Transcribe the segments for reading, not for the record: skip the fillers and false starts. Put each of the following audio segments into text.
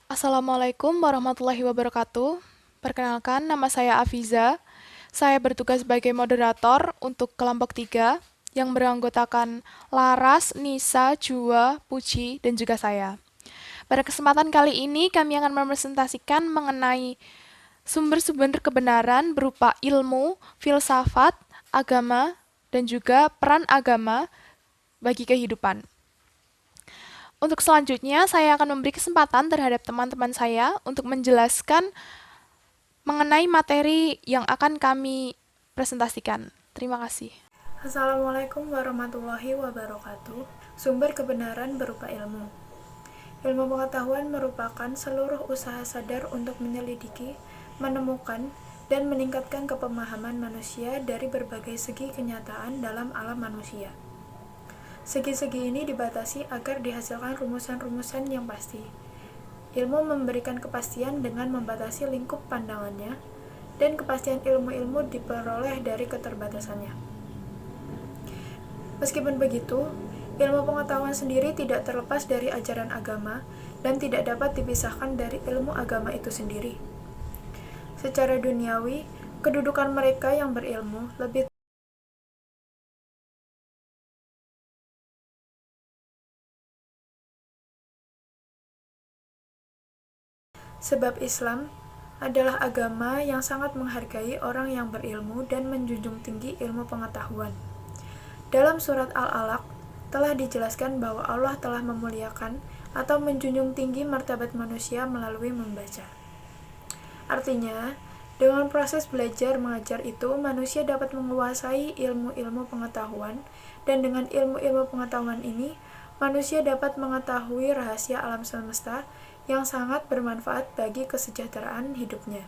Assalamualaikum warahmatullahi wabarakatuh. Perkenalkan, nama saya Afiza. Saya bertugas sebagai moderator untuk kelompok 3 yang beranggotakan Laras, Nisa, Jua, Puji, dan juga saya. Pada kesempatan kali ini, kami akan mepresentasikan mengenai sumber-sumber kebenaran berupa ilmu, filsafat, agama, dan juga peran agama bagi kehidupan. Untuk selanjutnya, saya akan memberi kesempatan terhadap teman-teman saya untuk menjelaskan mengenai materi yang akan kami presentasikan. Terima kasih. Assalamualaikum warahmatullahi wabarakatuh. Sumber kebenaran berupa ilmu. Ilmu pengetahuan merupakan seluruh usaha sadar untuk menyelidiki, menemukan, dan meningkatkan kepemahaman manusia dari berbagai segi kenyataan dalam alam manusia. Segi-segi ini dibatasi agar dihasilkan rumusan-rumusan yang pasti. Ilmu memberikan kepastian dengan membatasi lingkup pandangannya, dan kepastian ilmu-ilmu diperoleh dari keterbatasannya. Meskipun begitu, ilmu pengetahuan sendiri tidak terlepas dari ajaran agama dan tidak dapat dipisahkan dari ilmu agama itu sendiri. Secara duniawi, kedudukan mereka yang berilmu lebih sebab Islam adalah agama yang sangat menghargai orang yang berilmu dan menjunjung tinggi ilmu pengetahuan. Dalam surat Al-Alaq telah dijelaskan bahwa Allah telah memuliakan atau menjunjung tinggi martabat manusia melalui membaca. Artinya, dengan proses belajar mengajar itu, manusia dapat menguasai ilmu-ilmu pengetahuan, dan dengan ilmu-ilmu pengetahuan ini, manusia dapat mengetahui rahasia alam semesta yang sangat bermanfaat bagi kesejahteraan hidupnya.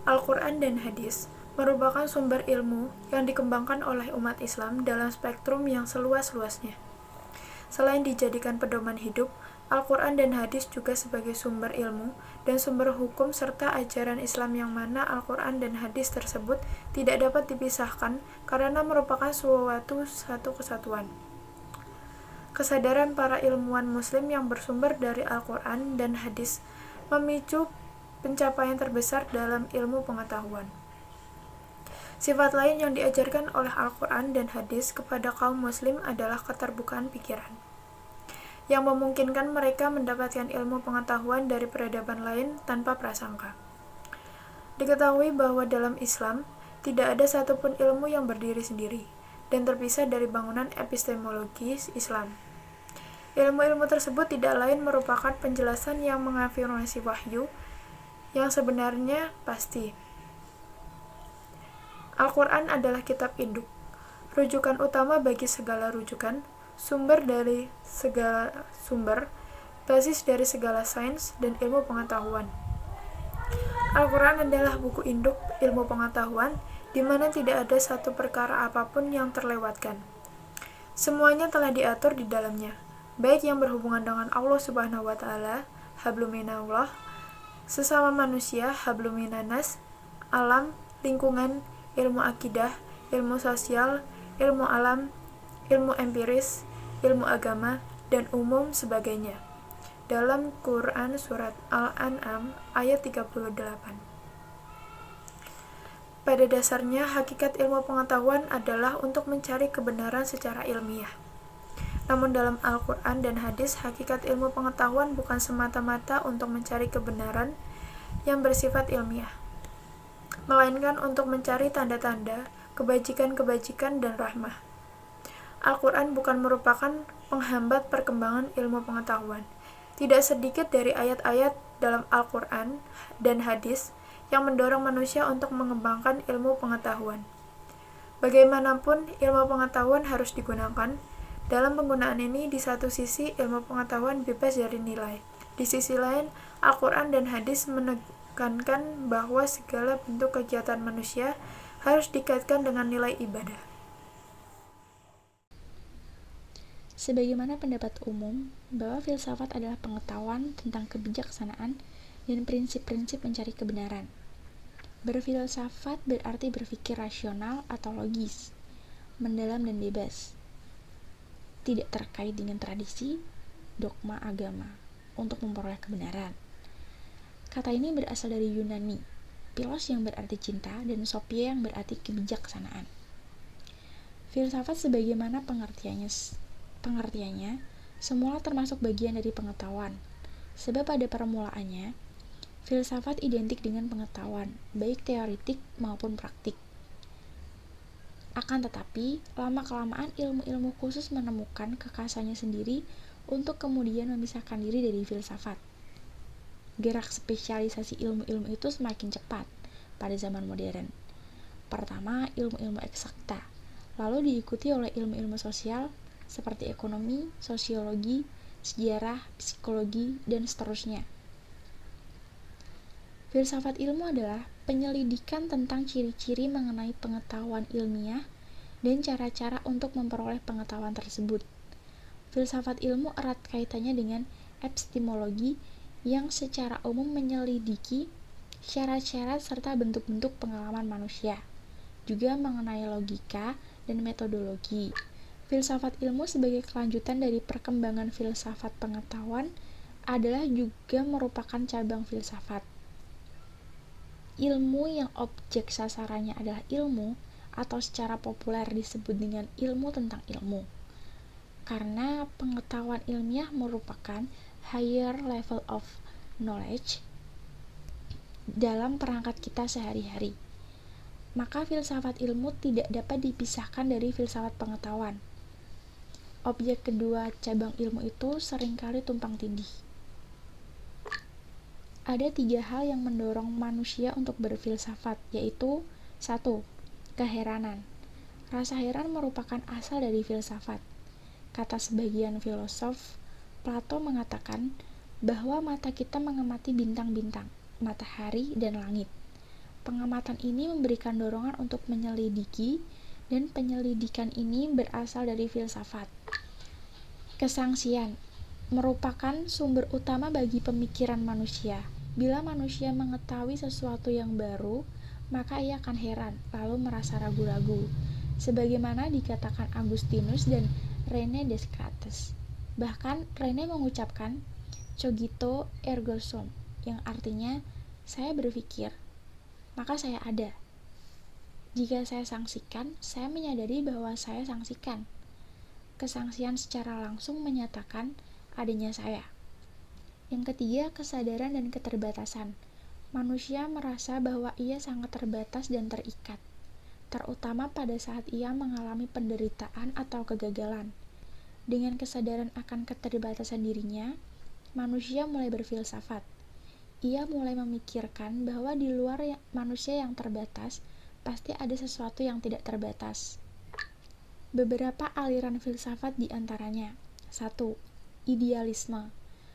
Al-Quran dan Hadis merupakan sumber ilmu yang dikembangkan oleh umat Islam dalam spektrum yang seluas-luasnya. Selain dijadikan pedoman hidup, Al-Quran dan Hadis juga sebagai sumber ilmu dan sumber hukum serta ajaran Islam yang mana Al-Quran dan Hadis tersebut tidak dapat dipisahkan karena merupakan satu kesatuan. Kesadaran para ilmuwan muslim yang bersumber dari Al-Quran dan Hadis memicu pencapaian terbesar dalam ilmu pengetahuan. Sifat lain yang diajarkan oleh Al-Quran dan Hadis kepada kaum muslim adalah keterbukaan pikiran, yang memungkinkan mereka mendapatkan ilmu pengetahuan dari peradaban lain tanpa prasangka. Diketahui bahwa dalam Islam, tidak ada satupun ilmu yang berdiri sendiri dan terpisah dari bangunan epistemologis Islam. Ilmu-ilmu tersebut tidak lain merupakan penjelasan yang mengafirmasi wahyu yang sebenarnya pasti. Al-Quran adalah kitab induk, rujukan utama bagi segala rujukan, sumber dari segala sumber, basis dari segala sains dan ilmu pengetahuan. Al-Quran adalah buku induk ilmu pengetahuan di mana tidak ada satu perkara apapun yang terlewatkan. Semuanya telah diatur di dalamnya, baik yang berhubungan dengan Allah Subhanahu wa taala, habluminallah, sesama manusia, habluminanas, alam, lingkungan, ilmu akidah, ilmu sosial, ilmu alam, ilmu empiris, ilmu agama, dan umum sebagainya. Dalam Quran Surat Al-An'am ayat 38. Pada dasarnya, hakikat ilmu pengetahuan adalah untuk mencari kebenaran secara ilmiah. Namun dalam Al-Quran dan Hadis, hakikat ilmu pengetahuan bukan semata-mata untuk mencari kebenaran yang bersifat ilmiah, melainkan untuk mencari tanda-tanda, kebajikan-kebajikan, dan rahmah. Al-Quran bukan merupakan penghambat perkembangan ilmu pengetahuan. Tidak sedikit dari ayat-ayat dalam Al-Quran dan Hadis yang mendorong manusia untuk mengembangkan ilmu pengetahuan. Bagaimanapun, ilmu pengetahuan harus digunakan. Dalam penggunaan ini, di satu sisi ilmu pengetahuan bebas dari nilai. Di sisi lain, Al-Quran dan Hadis menekankan bahwa segala bentuk kegiatan manusia harus dikaitkan dengan nilai ibadah. Sebagaimana pendapat umum bahwa filsafat adalah pengetahuan tentang kebijaksanaan dan prinsip-prinsip mencari kebenaran. Berfilsafat berarti berpikir rasional atau logis, mendalam dan bebas, tidak terkait dengan tradisi, dogma agama. untuk memperoleh kebenaran. Kata ini berasal dari Yunani, philos yang berarti cinta dan sophia yang berarti kebijaksanaan. Filsafat sebagaimana pengertiannya semula termasuk bagian dari pengetahuan, sebab pada permulaannya filsafat identik dengan pengetahuan, baik teoretik maupun praktik. Akan tetapi, lama-kelamaan ilmu-ilmu khusus menemukan kekhasannya sendiri untuk kemudian memisahkan diri dari filsafat. Gerak spesialisasi ilmu-ilmu itu semakin cepat pada zaman modern. Pertama, ilmu-ilmu eksakta, lalu diikuti oleh ilmu-ilmu sosial seperti ekonomi, sosiologi, sejarah, psikologi, dan seterusnya. Filsafat ilmu adalah penyelidikan tentang ciri-ciri mengenai pengetahuan ilmiah dan cara-cara untuk memperoleh pengetahuan tersebut. Filsafat ilmu erat kaitannya dengan epistemologi yang secara umum menyelidiki syarat-syarat serta bentuk-bentuk pengalaman manusia, juga mengenai logika dan metodologi. Filsafat ilmu sebagai kelanjutan dari perkembangan filsafat pengetahuan adalah juga merupakan cabang filsafat. Ilmu yang objek sasarannya adalah ilmu, atau secara populer disebut dengan ilmu tentang ilmu, karena pengetahuan ilmiah merupakan higher level of knowledge dalam perangkat kita sehari-hari. Maka filsafat ilmu tidak dapat dipisahkan dari filsafat pengetahuan. Objek kedua cabang ilmu itu seringkali tumpang tindih. Ada 3 hal yang mendorong manusia untuk berfilsafat, yaitu 1. Keheranan. Rasa heran merupakan asal dari filsafat. Kata sebagian filosof, Plato mengatakan bahwa mata kita mengamati bintang-bintang, matahari, dan langit. Pengamatan ini memberikan dorongan untuk menyelidiki, dan penyelidikan ini berasal dari filsafat. Kesangsian merupakan sumber utama bagi pemikiran manusia. Bila manusia mengetahui sesuatu yang baru, maka ia akan heran, lalu merasa ragu-ragu, sebagaimana dikatakan Agustinus dan René Descartes. Bahkan René mengucapkan cogito ergo sum, yang artinya saya berpikir, maka saya ada. Jika saya sangsikan, saya menyadari bahwa saya sangsikan. Kesangsian secara langsung menyatakan adanya saya. Yang ketiga, kesadaran dan keterbatasan. Manusia merasa bahwa ia sangat terbatas dan terikat, terutama pada saat ia mengalami penderitaan atau kegagalan. Dengan kesadaran akan keterbatasan dirinya, manusia mulai berfilsafat. Ia mulai memikirkan bahwa di luar manusia yang terbatas, pasti ada sesuatu yang tidak terbatas. Beberapa aliran filsafat diantaranya. 1. Idealisme.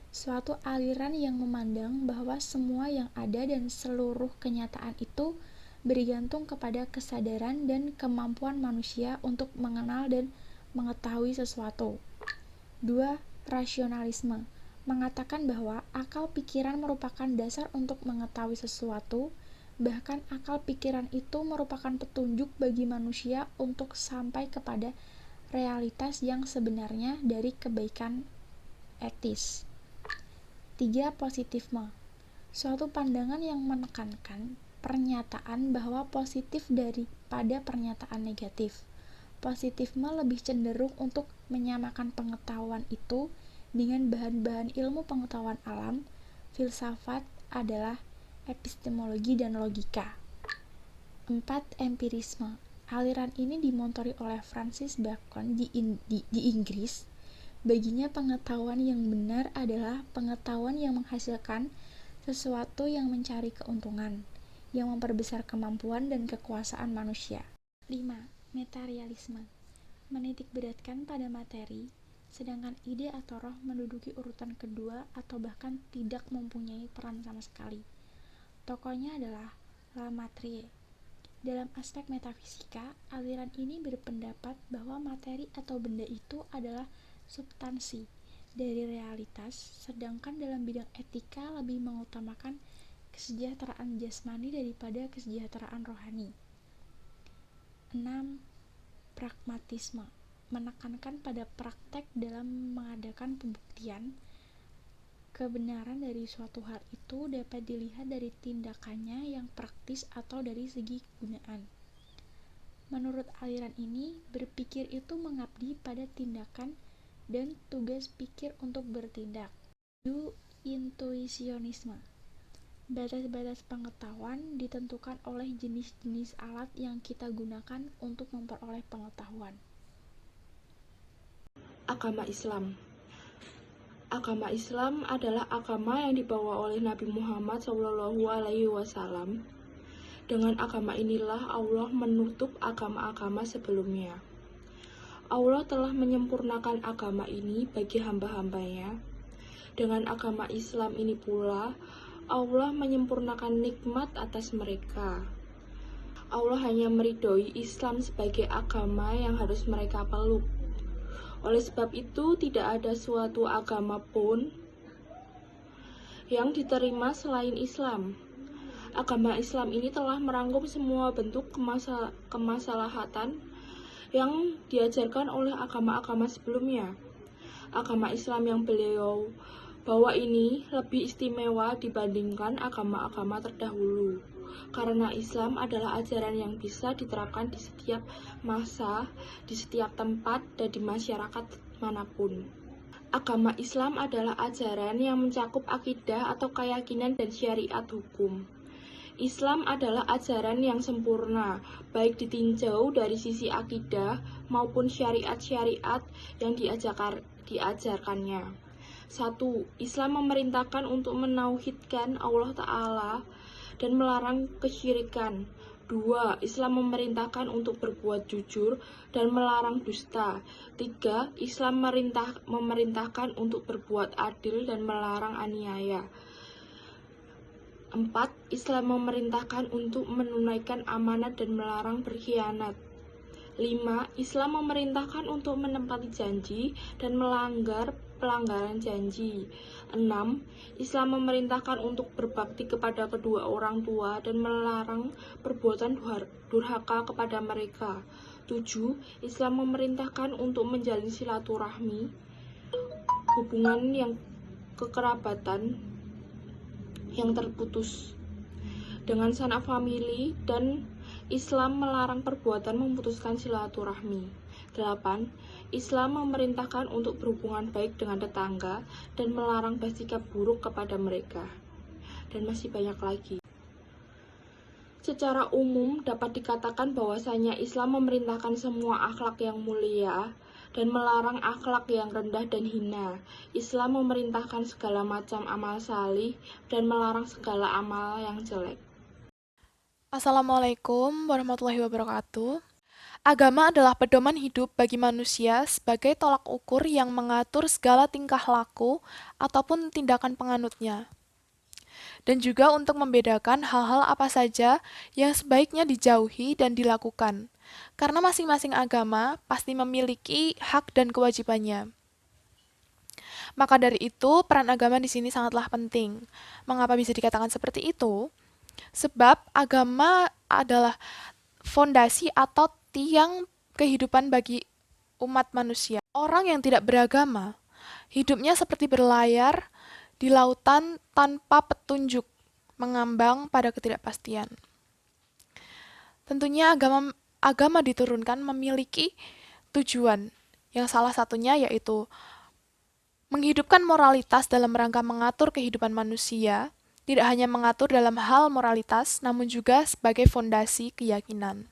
Suatu aliran yang memandang bahwa semua yang ada dan seluruh kenyataan itu bergantung kepada kesadaran dan kemampuan manusia untuk mengenal dan mengetahui sesuatu. 2. Rasionalisme. Mengatakan bahwa akal pikiran merupakan dasar untuk mengetahui sesuatu, bahkan akal pikiran itu merupakan petunjuk bagi manusia untuk sampai kepada realitas yang sebenarnya dari kebaikan etis. 3. Positifme. Suatu pandangan yang menekankan pernyataan bahwa positif daripada pernyataan negatif. Positifme lebih cenderung untuk menyamakan pengetahuan itu dengan bahan-bahan ilmu pengetahuan alam. Filsafat adalah epistemologi dan logika. 4. Empirisme. Aliran ini dimotori oleh Francis Bacon di Inggris. Baginya pengetahuan yang benar adalah pengetahuan yang menghasilkan sesuatu yang mencari keuntungan, yang memperbesar kemampuan dan kekuasaan manusia. 5. Materialisme. Menitikberatkan pada materi, sedangkan ide atau roh menduduki urutan kedua atau bahkan tidak mempunyai peran sama sekali. Tokohnya adalah Lamartine. Dalam aspek metafisika, aliran ini berpendapat bahwa materi atau benda itu adalah substansi dari realitas, sedangkan dalam bidang etika lebih mengutamakan kesejahteraan jasmani daripada kesejahteraan rohani. 6. Pragmatisme. Menekankan pada praktek dalam mengadakan pembuktian. Kebenaran dari suatu hal itu dapat dilihat dari tindakannya yang praktis atau dari segi kegunaan. Menurut aliran ini, berpikir itu mengabdi pada tindakan dan tugas pikir untuk bertindak. Intuisionisme. Batas-batas pengetahuan ditentukan oleh jenis-jenis alat yang kita gunakan untuk memperoleh pengetahuan. Agama Islam. Agama Islam adalah agama yang dibawa oleh Nabi Muhammad SAW. Dengan agama inilah Allah menutup agama-agama sebelumnya. Allah telah menyempurnakan agama ini bagi hamba-hambanya. Dengan agama Islam ini pula, Allah menyempurnakan nikmat atas mereka. Allah hanya meridhoi Islam sebagai agama yang harus mereka peluk. Oleh sebab itu, tidak ada suatu agama pun yang diterima selain Islam. Agama Islam ini telah merangkum semua bentuk kemaslahatan yang diajarkan oleh agama-agama sebelumnya. Agama Islam yang beliau bawa ini lebih istimewa dibandingkan agama-agama terdahulu, karena Islam adalah ajaran yang bisa diterapkan di setiap masa, di setiap tempat, dan di masyarakat manapun. Agama Islam adalah ajaran yang mencakup akidah atau keyakinan dan syariat hukum. Islam adalah ajaran yang sempurna, baik ditinjau dari sisi akidah maupun syariat-syariat yang diajarkannya. 1. Islam memerintahkan untuk menauhidkan Allah Ta'ala dan melarang kesyirikan. 2. Islam memerintahkan untuk berbuat jujur dan melarang dusta. 3. Islam memerintahkan untuk berbuat adil dan melarang aniaya. 4. Islam memerintahkan untuk menunaikan amanat dan melarang berkhianat. 5. Islam memerintahkan untuk menepati janji dan melanggar pelanggaran janji. 6. Islam memerintahkan untuk berbakti kepada kedua orang tua dan melarang perbuatan durhaka kepada mereka. 7. Islam memerintahkan untuk menjalin silaturahmi, hubungan yang kekerabatan yang terputus dengan sanak famili, dan Islam melarang perbuatan memutuskan silaturahmi. 8. Islam memerintahkan untuk berhubungan baik dengan tetangga dan melarang bersikap buruk kepada mereka. Dan masih banyak lagi. Secara umum dapat dikatakan bahwasanya Islam memerintahkan semua akhlak yang mulia dan melarang akhlak yang rendah dan hina. Islam memerintahkan segala macam amal salih dan melarang segala amal yang jelek. Assalamualaikum warahmatullahi wabarakatuh. Agama adalah pedoman hidup bagi manusia sebagai tolak ukur yang mengatur segala tingkah laku ataupun tindakan penganutnya. Dan juga untuk membedakan hal-hal apa saja yang sebaiknya dijauhi dan dilakukan. Karena masing-masing agama pasti memiliki hak dan kewajibannya. Maka dari itu, peran agama di sini sangatlah penting. Mengapa bisa dikatakan seperti itu? Sebab agama adalah fondasi atau tiang kehidupan bagi umat manusia. Orang yang tidak beragama, hidupnya seperti berlayar di lautan tanpa petunjuk, mengambang pada ketidakpastian. Tentunya agama diturunkan memiliki tujuan, yang salah satunya yaitu menghidupkan moralitas dalam rangka mengatur kehidupan manusia, tidak hanya mengatur dalam hal moralitas, namun juga sebagai fondasi keyakinan.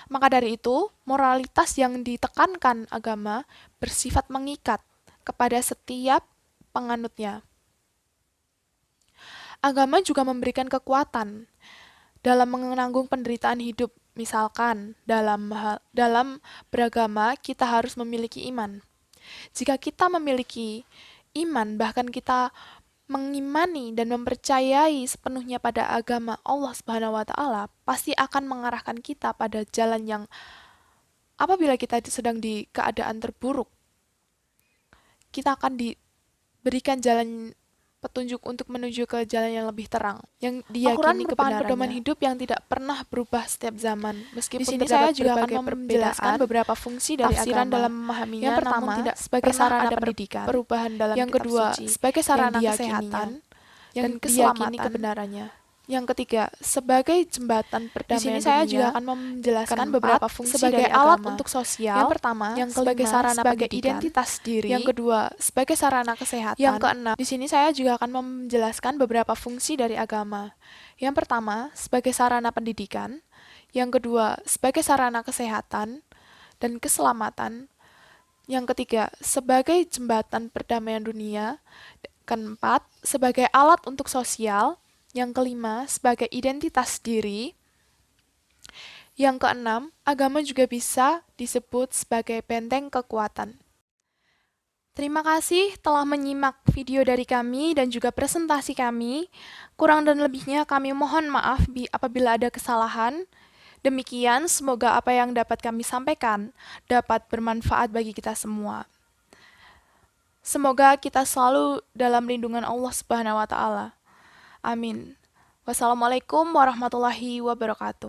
Maka dari itu, moralitas yang ditekankan agama bersifat mengikat kepada setiap penganutnya. Agama juga memberikan kekuatan dalam menanggung penderitaan hidup. Misalkan, dalam beragama kita harus memiliki iman. Jika kita memiliki iman, bahkan kita mengimani dan mempercayai sepenuhnya pada agama Allah Subhanahu wa Ta'ala, pasti akan mengarahkan kita pada jalan yang apabila kita sedang di keadaan terburuk, kita akan diberikan jalan petunjuk untuk menuju ke jalan yang lebih terang, yang Al-Quran diyakini merupakan kebenarannya. pedoman hidup yang tidak pernah berubah setiap zaman. Meskipun Di sini terdapat saya juga akan berbagai menjelaskan perbedaan, beberapa fungsi dari tafsiran agama. dalam memahaminya, Yang pertama, namun tidak sebagai pernah sarana ada pendidikan. perubahan dalam Yang kitab kedua, suci, sebagai sarana yang kesehatan. yang Dan diyakini keselamatan. kebenarannya. Yang ketiga, sebagai jembatan Di perdamaian sini saya dunia. juga akan menjelaskan Keempat, beberapa fungsi sebagai dari alat agama. untuk sosial. Yang pertama, Yang sebagai kelima, sarana sebagai pendidikan. identitas diri. Yang kedua, sebagai sarana kesehatan. Yang keenam, Di sini saya juga akan menjelaskan beberapa fungsi dari agama. Yang pertama, sebagai sarana pendidikan. Yang kedua, sebagai sarana kesehatan dan keselamatan. Yang ketiga, sebagai jembatan perdamaian dunia. Keempat, sebagai alat untuk sosial. Yang kelima, sebagai identitas diri. Yang keenam, agama juga bisa disebut sebagai benteng kekuatan. Terima kasih telah menyimak video dari kami dan juga presentasi kami. Kurang dan lebihnya kami mohon maaf apabila ada kesalahan. Demikian, semoga apa yang dapat kami sampaikan dapat bermanfaat bagi kita semua. Semoga kita selalu dalam lindungan Allah Subhanahu wa Ta'ala. Amin. Wassalamualaikum warahmatullahi wabarakatuh.